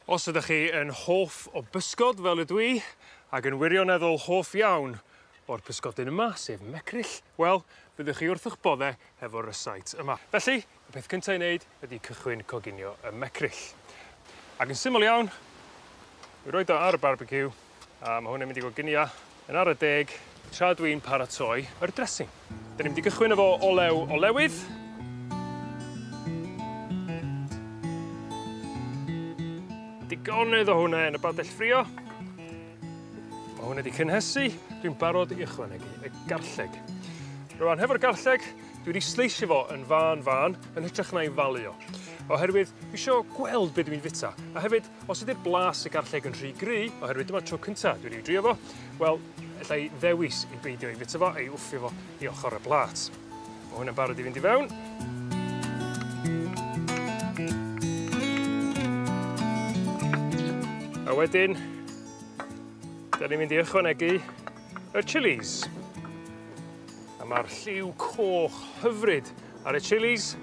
Os ydych chi yn hoff o bysgod fel ydw i, ac yn wirioneddol hoff iawn o'r pysgodyn yma, sef Mecryll, wel, byddwch chi wrth eich bodde efo'r Rysait yma. Felly, y peth cyntaf i wneud ydy cychwyn coginio y Mecryll. Ac yn syml iawn, dwi'n rhoi o ar y barbecue, a mae hwnna'n mynd i goginio yn ar y deg tra dwi'n paratoi yr dressing. Da ni'n mynd i gychwyn efo olew olewydd. Digonydd o hwnna yn y badell ffrio. Mae hwnna wedi cynhesu, dwi'n barod i ychwanegu y garlleg. Rwan, hefo'r garlleg, dwi wedi sleisio fo yn fan, yn hytrach na i falu o. Oherwydd, dwi isio gweld beth dwi'n fita. A hefyd, os ydy'r blas y garlleg yn rhy gry, oherwydd dyma'r tro cyntaf dwi wedi drio fo, wel, allai ddewis i beidio i fita fo a i wffio fo i ochr y blat. Mae hwnna'n barod i fynd i fewn. A wedyn, da ni'n mynd i ychwanegu y chilis. A mae'r lliw coch hyfryd ar y chilis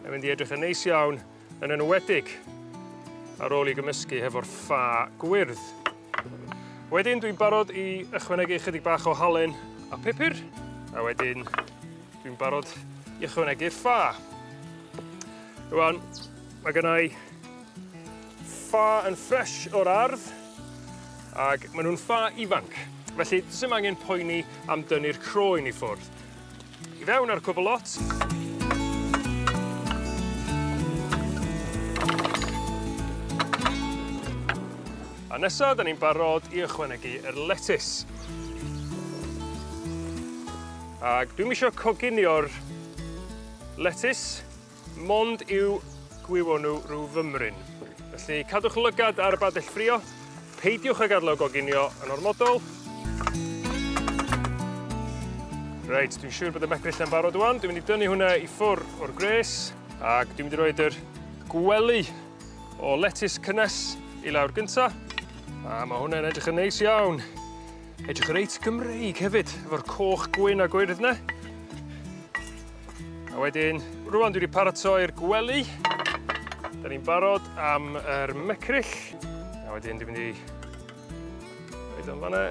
yn mynd i edrych yn neis iawn yn enwedig ar ôl i gymysgu hefo'r ffa gwyrdd. Wedyn dwi'n barod i ychwanegu chydig bach o halen a pupur. A wedyn dwi'n barod i ychwanegu'r ffa. Rwan, mae gennai ffa yn ffres o'r ardd, ac maen nhw'n ffa ifanc. Felly, does angen poeni am dynnu'r croen i ffwrdd. I fewn ar cwbl lot. A nesa, da ni'n barod i ychwanegu yr letys. Ac dwi'n isio coginio'r letys, mond i'w gwywo nhw rhyw fymryn. Felly, cadwch lygad ar y badell ffrio, peidiwch ag adlo goginio yn ormodol. Reit, dwi'n siŵr bod y Mecryll yn barod wan. Dwi'n mynd i dynnu hwnna i ffwr o'r gres, ac dwi'n mynd i roi'r gwely o letys cynnes i lawr gynta. A mae hwnna'n edrych yn neis iawn. Edrych reit Gymreig hefyd, efo'r coch gwyn a gwyrdd yna. A wedyn, rwan dwi wedi paratoi'r gwely. Da ni'n barod am yr Mecryll. A wedyn dwi'n mynd i roed o'n fanna.